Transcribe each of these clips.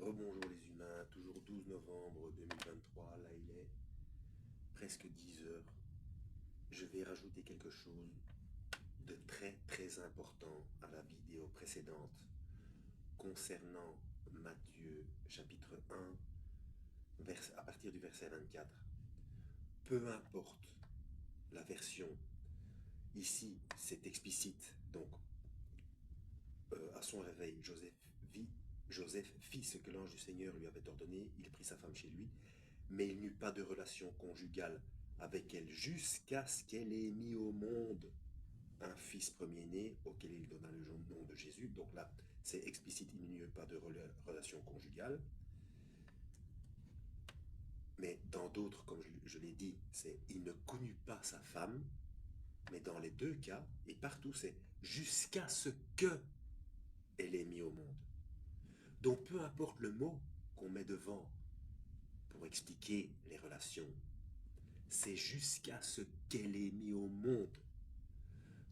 Rebonjour les humains, toujours 12 novembre 2023, là il est presque 10 heures. Je vais rajouter quelque chose de très très important à la vidéo précédente concernant Matthieu chapitre 1, à partir du verset 24. Peu importe la version, ici c'est explicite, donc à son réveil, Joseph fit ce que l'ange du Seigneur lui avait ordonné, il prit sa femme chez lui, mais il n'eut pas de relation conjugale avec elle jusqu'à ce qu'elle ait mis au monde un fils premier-né auquel il donna le nom de Jésus. Donc là, c'est explicite, il n'y eut pas de relation conjugale. Mais dans d'autres, comme je l'ai dit, c'est il ne connut pas sa femme, mais dans les deux cas, et partout, c'est jusqu'à ce que elle ait mis au monde. Donc peu importe le mot qu'on met devant pour expliquer les relations, c'est jusqu'à ce qu'elle ait mis au monde.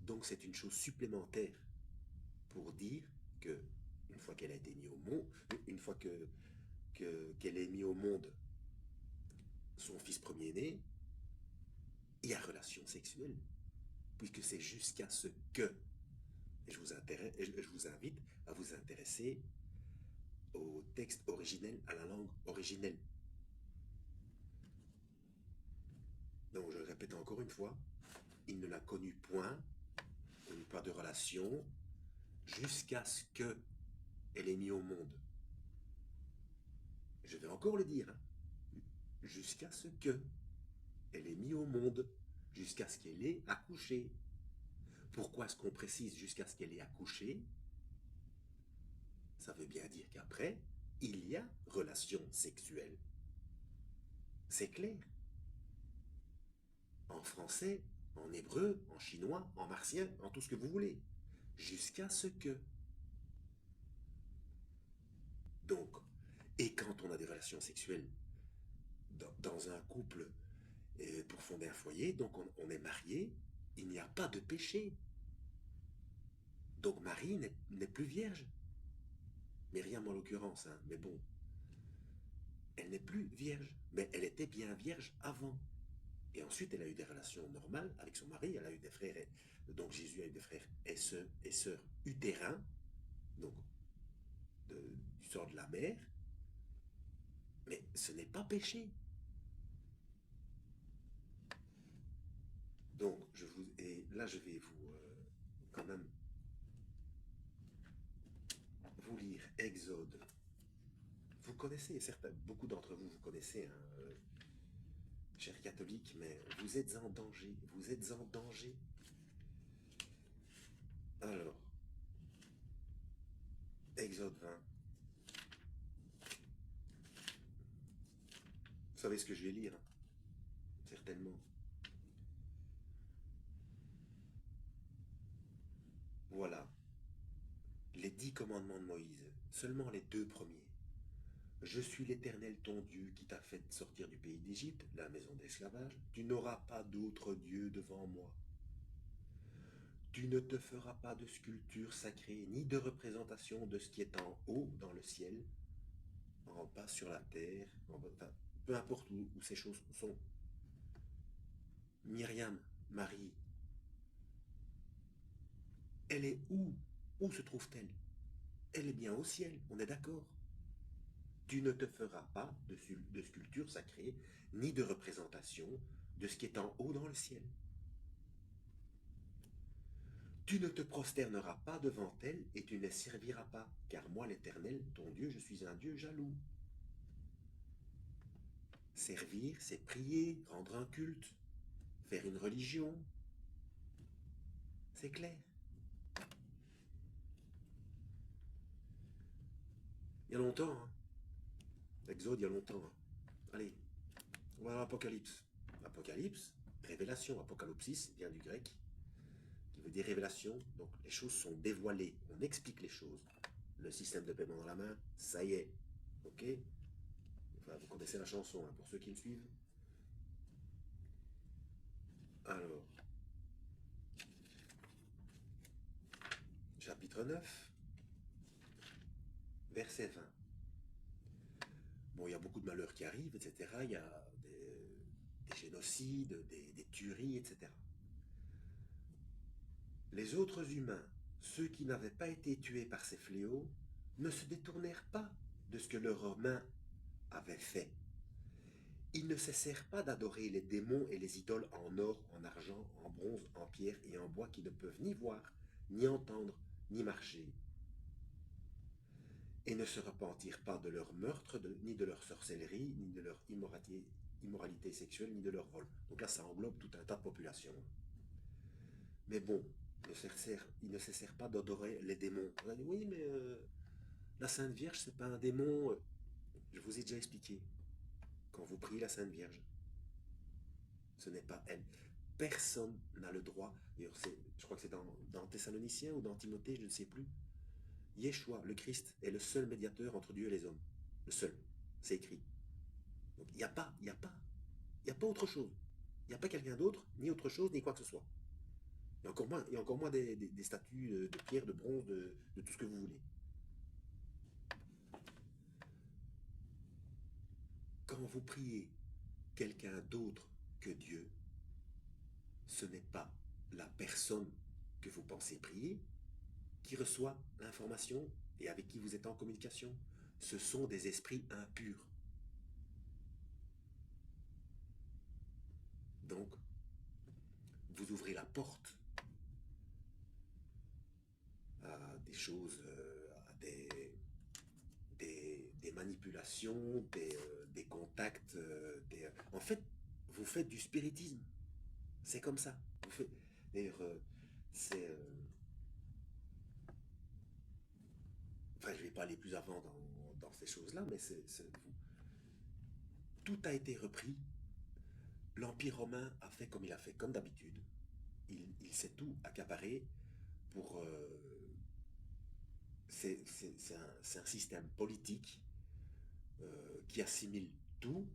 Donc c'est une chose supplémentaire pour dire que une fois qu'elle a été mise au monde, une fois qu'elle ait mis au monde son fils premier-né, il y a relation sexuelle, puisque c'est jusqu'à ce que. Et je vous invite à vous intéresser au texte originel, à la langue originelle. Donc je le répète encore une fois, il ne l'a connue point, il n'y a pas de relation, jusqu'à ce que elle ait mis au monde. Je vais encore le dire, hein, jusqu'à ce que elle ait mis au monde, jusqu'à ce qu'elle ait accouché. Pourquoi est-ce qu'on précise jusqu'à ce qu'elle ait accouché? Ça veut bien dire qu'après, il y a relation sexuelle. C'est clair. En français, en hébreu, en chinois, en martien, en tout ce que vous voulez. Jusqu'à ce que. Donc, et quand on a des relations sexuelles dans un couple pour fonder un foyer, donc on est marié, il n'y a pas de péché. Donc Marie n'est plus vierge. Myriam en l'occurrence, hein, mais bon, elle n'est plus vierge, mais elle était bien vierge avant. Et ensuite, elle a eu des relations normales avec son mari, elle a eu des frères, donc Jésus a eu des frères et sœurs utérins, donc du sort de la mère, mais ce n'est pas péché. Donc, et là, je vais vous, quand même, vous lire Exode. Vous connaissez, certains, beaucoup d'entre vous, vous connaissez, hein, chers catholiques, mais vous êtes en danger, vous êtes en danger. Alors, Exode 20. Vous savez ce que je vais lire, hein, certainement. Voilà, les 10 commandements de Moïse, seulement les 2 premiers. Je suis l'Éternel ton Dieu qui t'a fait sortir du pays d'Égypte, la maison d'esclavage. Tu n'auras pas d'autre Dieu devant moi. Tu ne te feras pas de sculpture sacrée, ni de représentation de ce qui est en haut dans le ciel, en bas sur la terre, enfin, peu importe où ces choses sont. Myriam, Marie, elle est où? Où se trouve-t-elle? Elle est bien au ciel, on est d'accord. Tu ne te feras pas de sculpture sacrée, ni de représentation de ce qui est en haut dans le ciel. Tu ne te prosterneras pas devant elle et tu ne les serviras pas, car moi l'Éternel, ton Dieu, je suis un Dieu jaloux. Servir, c'est prier, rendre un culte, faire une religion. C'est clair. Il y a longtemps, hein. Exode, il y a longtemps. Hein. Allez, on va à l'Apocalypse. Apocalypse, révélation, apocalypsis vient du grec, qui veut dire révélation. Donc les choses sont dévoilées, on explique les choses. Le système de paiement dans la main, ça y est. Ok? Enfin, vous connaissez la chanson, hein, pour ceux qui me suivent. Alors, chapitre 9, verset 20. Bon, il y a beaucoup de malheurs qui arrivent, etc. Il y a des génocides, des tueries, etc. Les autres humains, ceux qui n'avaient pas été tués par ces fléaux, ne se détournèrent pas de ce que leurs mains avaient fait. Ils ne cessèrent pas d'adorer les démons et les idoles en or, en argent, en bronze, en pierre et en bois qui ne peuvent ni voir, ni entendre, ni marcher. Et ne se repentirent pas de leur meurtre, ni de leur sorcellerie, ni de leur immoralité sexuelle, ni de leur vol. Donc là, ça englobe tout un tas de populations. Mais bon, ils ne cessèrent pas d'adorer les démons. On a dit, oui, mais la Sainte Vierge, c'est pas un démon. Je vous ai déjà expliqué. Quand vous priez la Sainte Vierge, ce n'est pas elle. Personne n'a le droit. D'ailleurs, je crois que c'est dans Thessaloniciens ou dans Timothée, je ne sais plus. Yeshua, le Christ, est le seul médiateur entre Dieu et les hommes. Le seul. C'est écrit. Donc il n'y a pas, il n'y a pas, il n'y a pas autre chose. Il n'y a pas quelqu'un d'autre, ni autre chose, ni quoi que ce soit. Il y a encore moins des statues de pierre, de bronze, de tout ce que vous voulez. Quand vous priez quelqu'un d'autre que Dieu, ce n'est pas la personne que vous pensez prier qui reçoit l'information et avec qui vous êtes en communication. Ce sont des esprits impurs. Donc, vous ouvrez la porte à des choses, à des manipulations, des contacts. En fait, vous faites du spiritisme. C'est comme ça. D'ailleurs, c'est... enfin, je ne vais pas aller plus avant dans ces choses-là, mais tout a été repris. L'Empire romain a fait comme il a fait, comme d'habitude. Il s'est tout accaparé pour... c'est un système politique qui assimile tout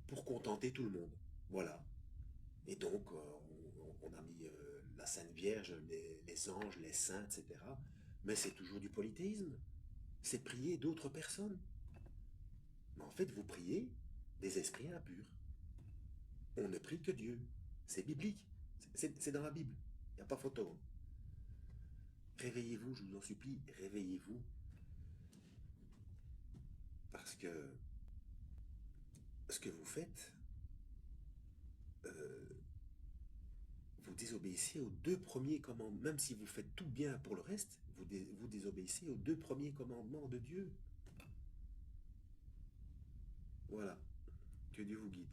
pour contenter tout le monde. Voilà. Et donc, on a mis la Sainte Vierge, les anges, les saints, etc. Mais c'est toujours du polythéisme. C'est prier d'autres personnes. Mais en fait, vous priez des esprits impurs. On ne prie que Dieu. C'est biblique. C'est dans la Bible. Il n'y a pas photo. Réveillez-vous, je vous en supplie, réveillez-vous. Parce que ce que vous faites, euh, vous désobéissez aux deux premiers commandements. Même si vous faites tout bien pour le reste, vous désobéissez aux deux premiers commandements de Dieu. Voilà. Que Dieu vous guide.